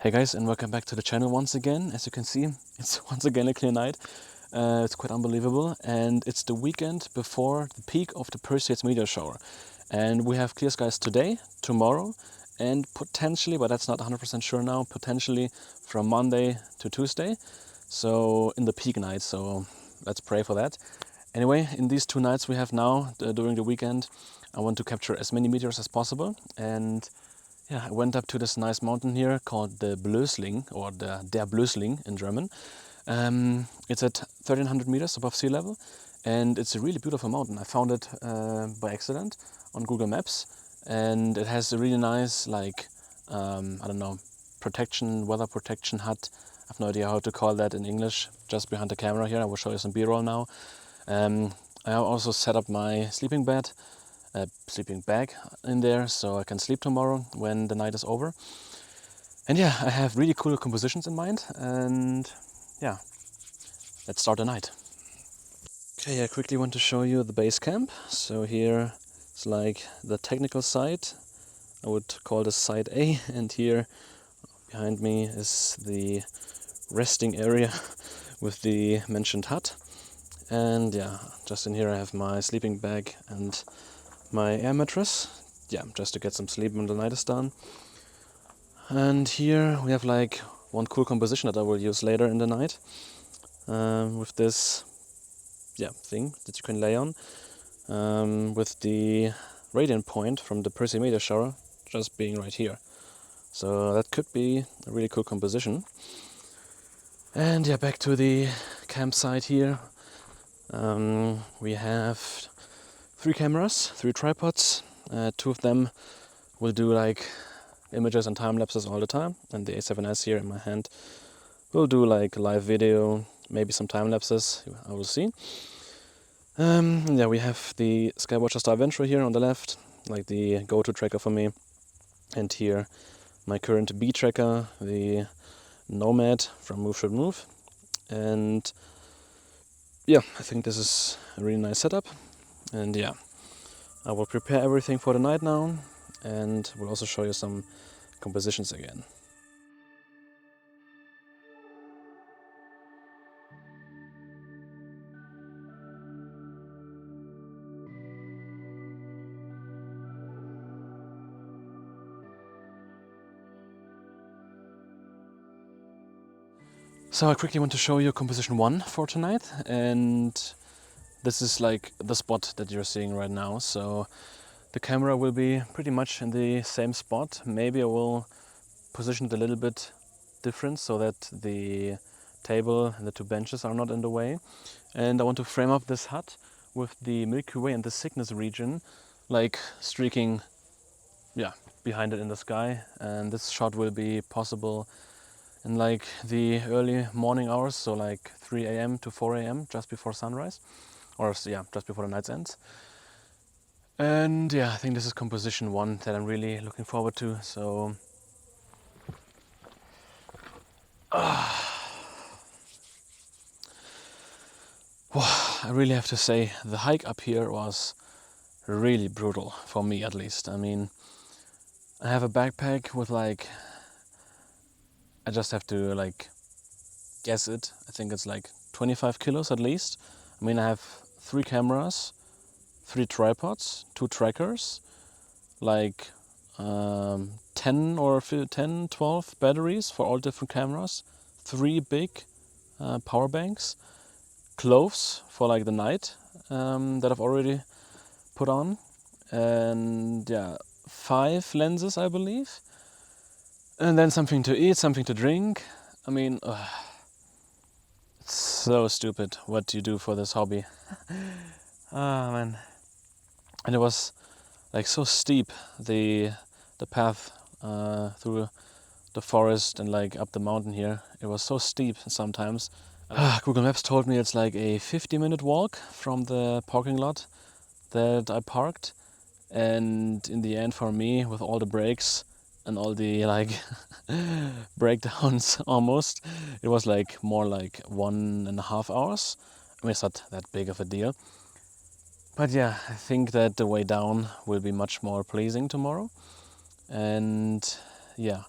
Hey guys, and welcome back to the channel once again. As you can see, it's once again a clear night. It's quite unbelievable, and it's the weekend before the peak of the Perseids Meteor Shower. And we have clear skies today, tomorrow, and potentially, but that's not 100% sure now, potentially from Monday to Tuesday. So in the peak night, so let's pray for that. Anyway, in these 2 nights we have now, during the weekend, I want to capture as many meteors as possible. And yeah, I went up to this nice mountain here called the Blösling, or der Blösling in German. It's at 1300 meters above sea level, and it's a really beautiful mountain. I found it by accident on Google Maps, and it has a really nice, like, I don't know, weather protection hut. I have no idea how to call that in English, just behind the camera here. I will show you some B-roll now. I also set up my sleeping bag in there, so I can sleep tomorrow when the night is over. And yeah, I have really cool compositions in mind, and yeah, let's start the night. Okay, I quickly want to show you the base camp. So here it's like the technical site. I would call this site A, and here behind me is the resting area with the mentioned hut. And yeah, just in here I have my sleeping bag and my air mattress, yeah, just to get some sleep when the night is done. And here we have like one cool composition that I will use later in the night, with this thing that you can lay on, with the radiant point from the Perseid Meteor Shower just being right here. So that could be a really cool composition. And yeah, back to the campsite here. We have 3 cameras, 3 tripods. 2 of them will do like images and time lapses all the time, and the A7S here in my hand will do like live video, maybe some time lapses. I will see. Yeah, we have the Skywatcher Star Venture here on the left, like the go-to tracker for me, and here my current B tracker, the Nomad from Move Should Move. And yeah, I think this is a really nice setup. And yeah, I will prepare everything for the night now, and will also show you some compositions again. So I quickly want to show you composition 1 for tonight, and this is like the spot that you're seeing right now. So the camera will be pretty much in the same spot. Maybe I will position it a little bit different so that the table and the 2 benches are not in the way. And I want to frame up this hut with the Milky Way and the Cygnus region like streaking behind it in the sky. And this shot will be possible in like the early morning hours, so like 3 a.m. to 4 a.m. just before sunrise, or just before the night ends. And yeah, I think this is composition 1 that I'm really looking forward to. So I really have to say the hike up here was really brutal for me, at least. I mean, I have a backpack with like, I just have to like guess it. I think it's like 25 kilos at least. I mean, I have 3 cameras, 3 tripods, 2 trackers, like 10 or 10, 12 batteries for all different cameras, 3 big power banks, clothes for like the night that I've already put on, and yeah, 5 lenses, I believe, and then something to eat, something to drink. I mean, it's so stupid what you do for this hobby. Ah, man. And it was like so steep, the path through the forest and like up the mountain here. It was so steep sometimes. Google Maps told me it's like a 50-minute walk from the parking lot that I parked, and in the end, for me, with all the breaks and all the like breakdowns almost, it was like more like 1.5 hours. I mean, it's not that big of a deal, but yeah, I think that the way down will be much more pleasing tomorrow. And yeah,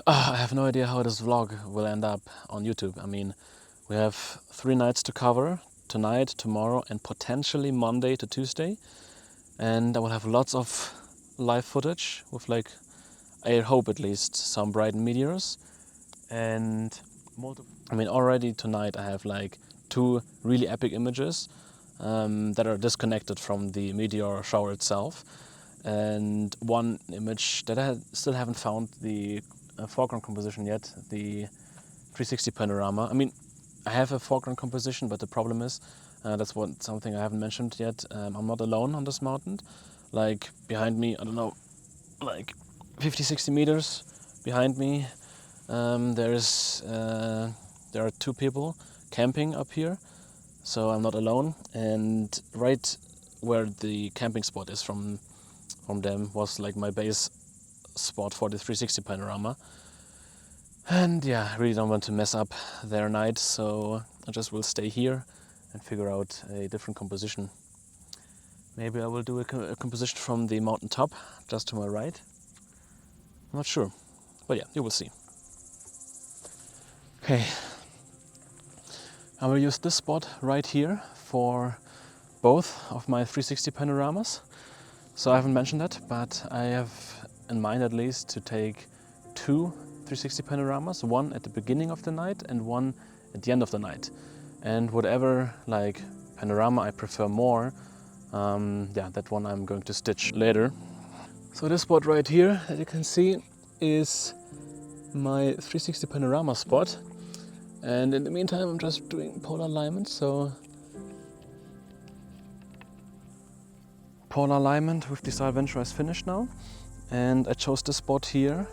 I have no idea how this vlog will end up on YouTube. I mean, we have 3 nights to cover, tonight, tomorrow, and potentially Monday to Tuesday. And I will have lots of live footage with, like, I hope at least, some bright meteors. And I mean, already tonight I have like 2 really epic images that are disconnected from the meteor shower itself. And 1 image that I still haven't found the foreground composition yet, the 360 panorama. I mean, I have a foreground composition, but the problem is, that's something I haven't mentioned yet, I'm not alone on this mountain. Like, behind me, I don't know, like 50-60 meters behind me, there are 2 people camping up here, so I'm not alone. And right where the camping spot is from them was like my base spot for the 360 panorama. And yeah, I really don't want to mess up their night, so I just will stay here and figure out a different composition. Maybe I will do a composition from the mountain top, just to my right. I'm not sure, but yeah, you will see. Okay, I will use this spot right here for both of my 360 panoramas. So I haven't mentioned that, but I have in mind at least to take 2 360 panoramas, 1 at the beginning of the night and 1 at the end of the night. And whatever like panorama I prefer more, yeah, that one I'm going to stitch later. So this spot right here, as you can see, is my 360 panorama spot. And in the meantime, I'm just doing polar alignment. So polar alignment with the Star Venture is finished now. And I chose this spot here,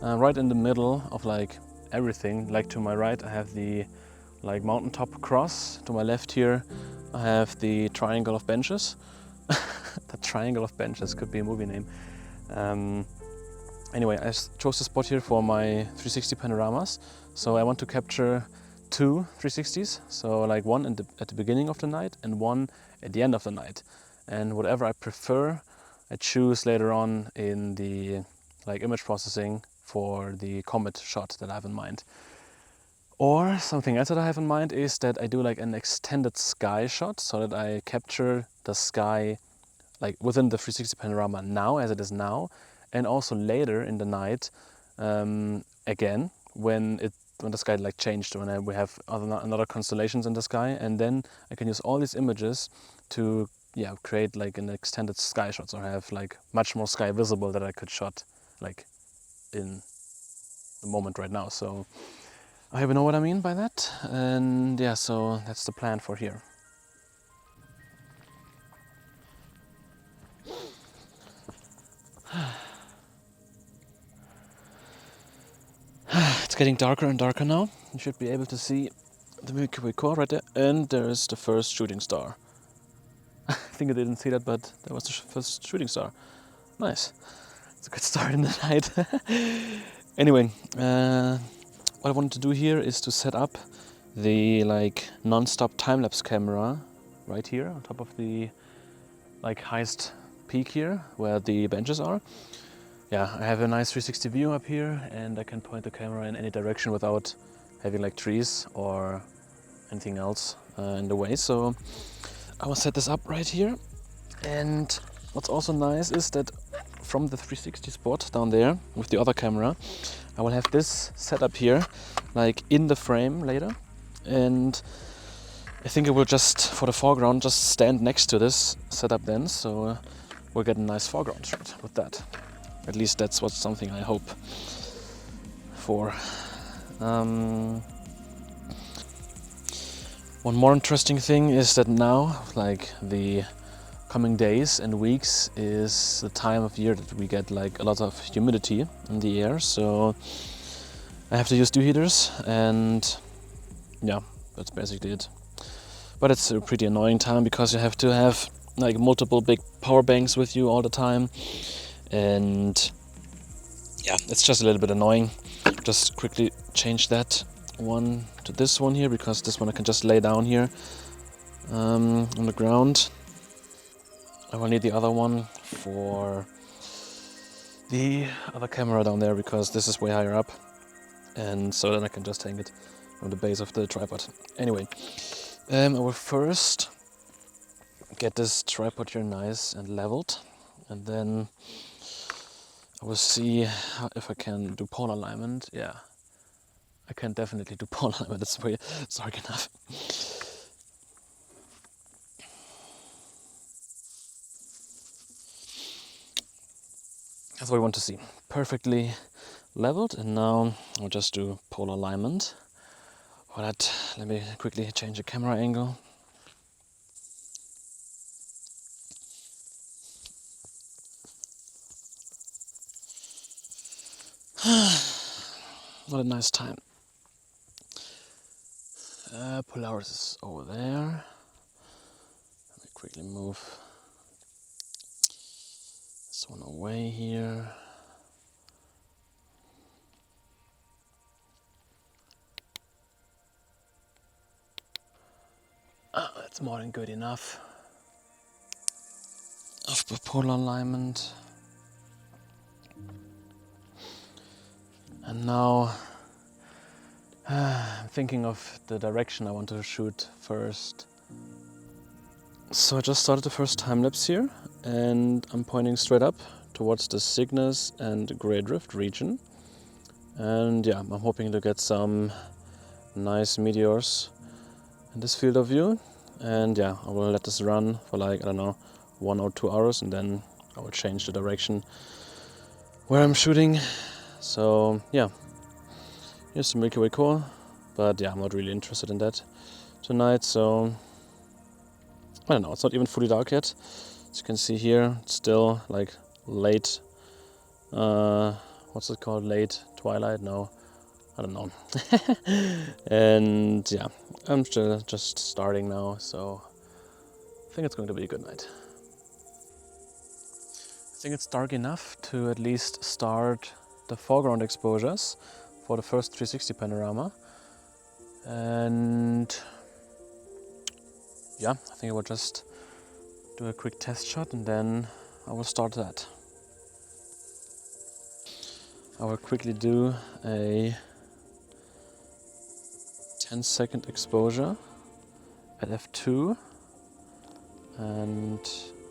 right in the middle of like everything. Like to my right, I have the like mountaintop cross. To my left here, I have the triangle of benches. The triangle of benches could be a movie name. Anyway, I chose the spot here for my 360 panoramas. So I want to capture 2 360s. So like 1 at the beginning of the night and 1 at the end of the night. And whatever I prefer, I choose later on in the like image processing for the comet shot that I have in mind. Or something else that I have in mind is that I do like an extended sky shot, so that I capture the sky like within the 360 panorama now, as it is now, and also later in the night, again when the sky like changed, when we have another constellations in the sky, and then I can use all these images to create like an extended sky shot, so I have like much more sky visible that I could shot like in the moment right now. So I hope you know what I mean by that, and yeah, so that's the plan for here. It's getting darker and darker now. You should be able to see the Milky Way core right there, and there is the first shooting star. I think I didn't see that, but that was the first shooting star. Nice. It's a good start in the night. Anyway, what I wanted to do here is to set up the like non-stop time-lapse camera right here on top of the like highest peak here where the benches are. Yeah, I have a nice 360 view up here, and I can point the camera in any direction without having like trees or anything else in the way. So I will set this up right here. And what's also nice is that from the 360 spot down there with the other camera, I will have this set up here like in the frame later. And I think it will just, for the foreground, just stand next to this setup then. So we'll get a nice foreground shot with that. At least that's something I hope for. One more interesting thing is that now, like the coming days and weeks, is the time of year that we get like a lot of humidity in the air. So I have to use dew heaters, and yeah, that's basically it. But it's a pretty annoying time because you have to have like multiple big power banks with you all the time. And yeah, it's just a little bit annoying. Just quickly change that one to this one here, because this one I can just lay down here on the ground. I will need the other one for the other camera down there because this is way higher up, and so then I can just hang it on the base of the tripod. Anyway, I will first get this tripod here nice and leveled, and then I will see if I can do pole alignment. Yeah, I can definitely do pole alignment. It's way dark enough. That's what we want to see. Perfectly leveled, and now I'll just do pole alignment. For that, let me quickly change the camera angle. What a nice time. Polaris is over there. Let me quickly move this one away here. That's more than good enough. Of the polar alignment. And now I'm thinking of the direction I want to shoot first. So I just started the first time lapse here, and I'm pointing straight up towards the Cygnus and Grey Drift region. And yeah, I'm hoping to get some nice meteors in this field of view. And yeah, I will let this run for like, I don't know, 1 or 2 hours, and then I will change the direction where I'm shooting. So yeah, here's the Milky Way core, but yeah, I'm not really interested in that tonight, so I don't know, it's not even fully dark yet. As you can see here, it's still like late, what's it called, late twilight? No, I don't know. And yeah, I'm still just starting now, so I think it's going to be a good night. I think it's dark enough to at least start the foreground exposures for the first 360 panorama. And yeah, I think I will just do a quick test shot and then I will start that. I will quickly do a 10-second exposure at f2, and let's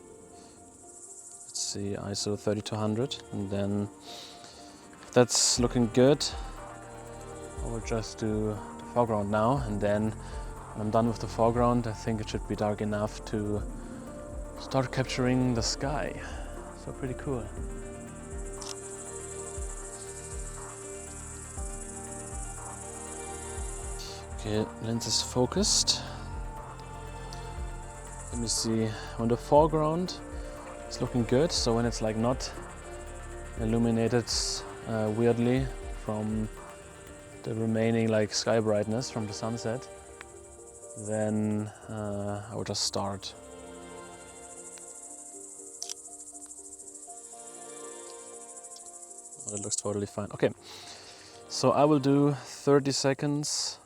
see, ISO 3200, and then if that's looking good, I will just do the foreground now, and then when I'm done with the foreground, I think it should be dark enough to start capturing the sky. So pretty cool. Okay, lens is focused. Let me see, when the foreground is looking good, so when it's like not illuminated weirdly from the remaining like sky brightness from the sunset, then I will just start. Oh, that looks totally fine. Okay, so I will do 30 seconds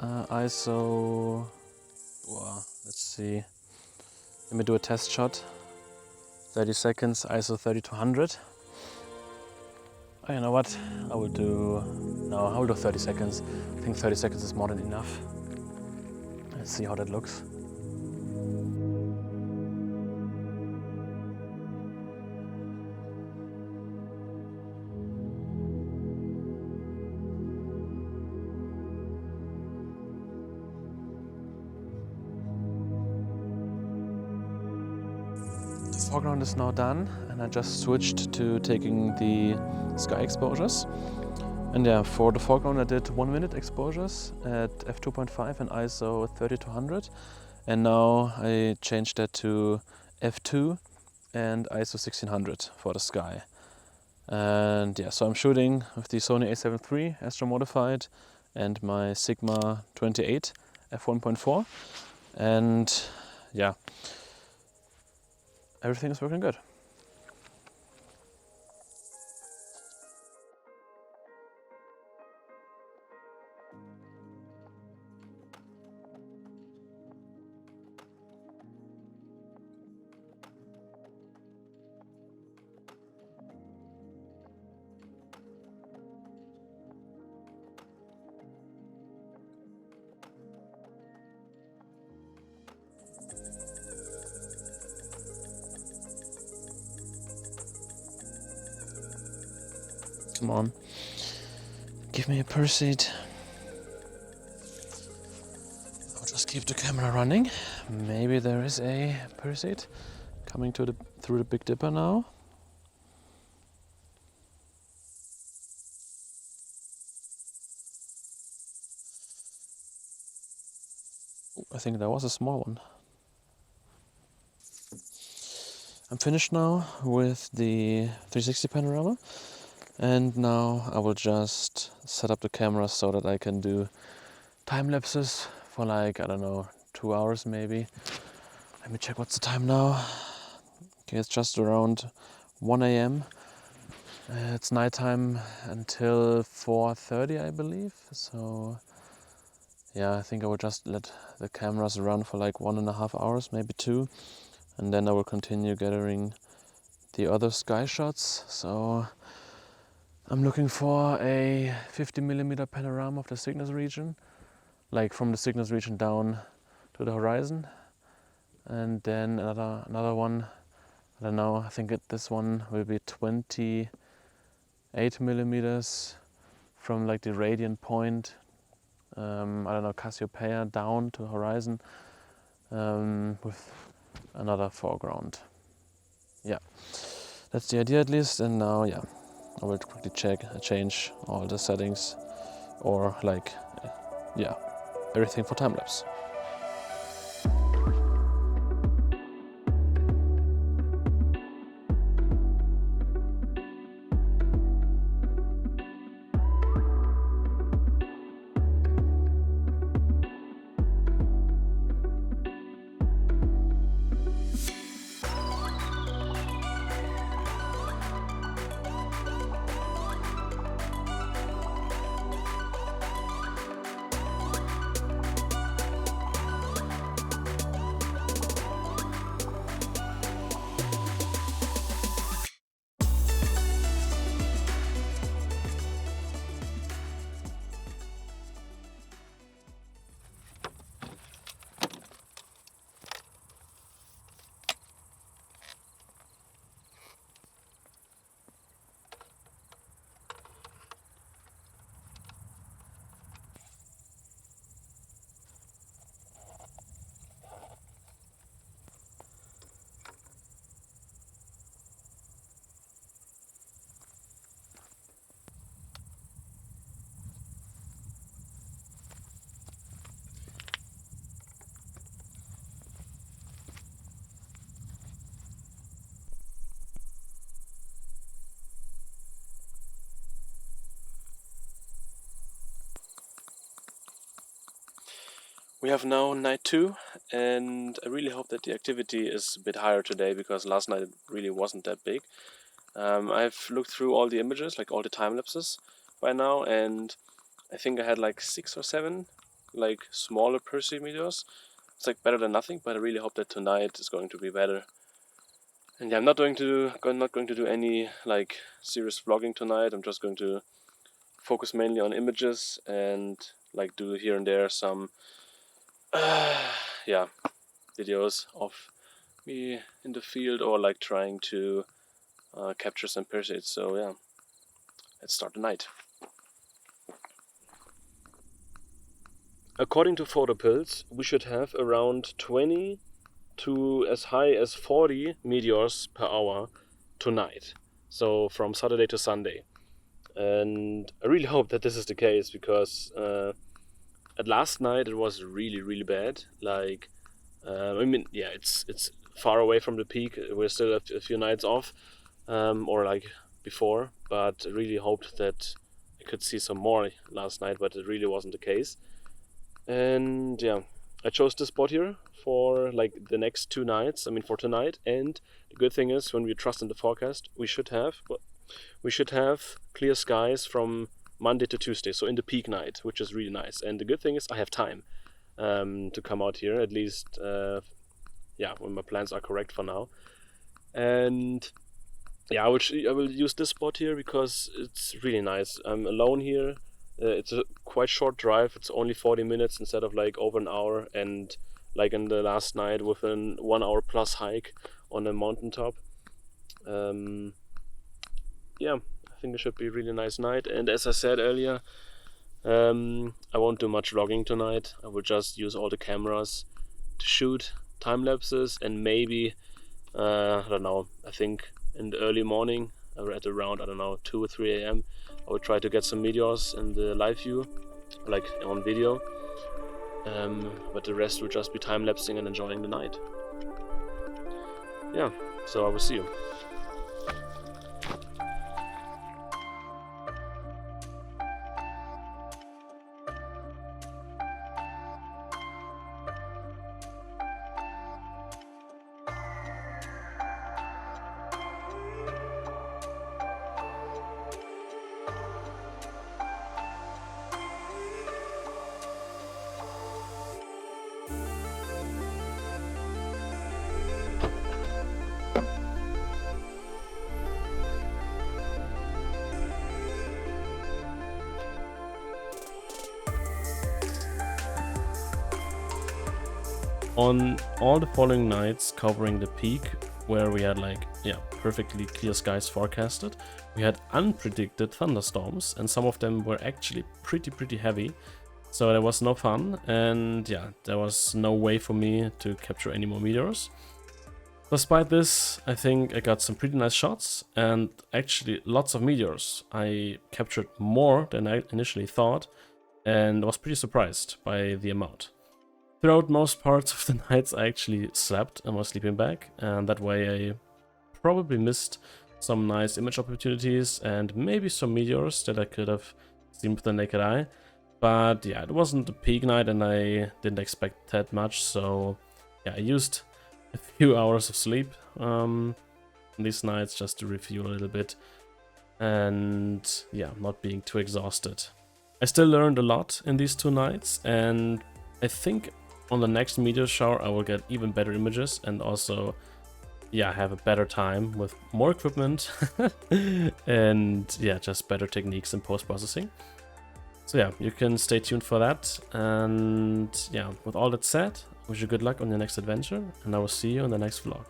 ISO. Wow, let's see. Let me do a test shot. 30 seconds ISO 3200. Oh, you know what? I will do 30 seconds. I think 30 seconds is more than enough. Let's see how that looks. The foreground is now done, and I just switched to taking the sky exposures. And yeah, for the foreground I did 1 minute exposures at f2.5 and ISO 3200, and now I changed that to f2 and ISO 1600 for the sky. And yeah, so I'm shooting with the Sony a7 III Astro modified and my Sigma 28 f1.4, and yeah, everything is working good. Come on. Give me a Perseid. I'll just keep the camera running. Maybe there is a Perseid coming through the Big Dipper now. I think there was a small one. I'm finished now with the 360 panorama, and now I will just set up the camera so that I can do time lapses for like, I don't know, 2 hours maybe. Let me check what's the time now. Okay, it's just around 1 a.m. It's nighttime until 4:30, I believe. So yeah, I think I will just let the cameras run for like 1.5 hours, maybe 2, and then I will continue gathering the other sky shots. So I'm looking for a 50mm panorama of the Cygnus region, like from the Cygnus region down to the horizon, and then another one. I don't know. I think this one will be 28mm from like the radiant point. I don't know, Cassiopeia down to the horizon, with another foreground. Yeah, that's the idea at least. And now, yeah, I will quickly change all the settings, or like, yeah, everything for time lapse. We have now night 2, and I really hope that the activity is a bit higher today, because last night it really wasn't that big. I've looked through all the images, like all the time lapses by now, and I think I had like 6 or 7 like smaller Perseid meteors. It's like better than nothing, but I really hope that tonight is going to be better. And yeah, I'm not going to do any like serious vlogging tonight. I'm just going to focus mainly on images and like do here and there some yeah, videos of me in the field, or like trying to capture some Perseids. So yeah, let's start the night. According to photopills, we should have around 20 to as high as 40 meteors per hour tonight. So from Saturday to Sunday. And I really hope that this is the case, because at last night it was really bad. Like, I mean, yeah, it's far away from the peak. We're still a few nights off, or like before, but I really hoped that I could see some more last night, but it really wasn't the case. And yeah, I chose this spot here for like the next 2 nights. I mean, for tonight. And the good thing is, when we trust in the forecast, we should have clear skies from Monday to Tuesday, so in the peak night, which is really nice. And the good thing is I have time to come out here, at least yeah, when my plans are correct for now. And yeah, I will use this spot here because it's really nice. I'm alone here. It's a quite short drive. It's only 40 minutes instead of like over an hour, and like in the last night with an 1 hour plus hike on a mountaintop. Yeah, I think it should be a really nice night. And as I said earlier, I won't do much vlogging tonight. I will just use all the cameras to shoot time lapses, and maybe I don't know, I think in the early morning at around, I don't know, 2 or 3 a.m. I will try to get some meteors in the live view, like on video, but the rest will just be time lapsing and enjoying the night. Yeah, so I will see you. On all the following nights covering the peak, where we had like, yeah, perfectly clear skies forecasted, we had unpredicted thunderstorms, and some of them were actually pretty heavy. So there was no fun, and yeah, there was no way for me to capture any more meteors. Despite this, I think I got some pretty nice shots, and actually lots of meteors. I captured more than I initially thought, and was pretty surprised by the amount. Throughout most parts of the nights I actually slept in my sleeping bag, and that way I probably missed some nice image opportunities and maybe some meteors that I could have seen with the naked eye. But yeah, it wasn't a peak night and I didn't expect that much, so yeah, I used a few hours of sleep these nights just to refuel a little bit and yeah, not being too exhausted. I still learned a lot in these 2 nights, and I think on the next meteor shower I will get even better images and also, yeah, have a better time with more equipment and yeah, just better techniques in post-processing. So yeah, you can stay tuned for that, and yeah, with all that said, I wish you good luck on your next adventure, and I will see you in the next vlog.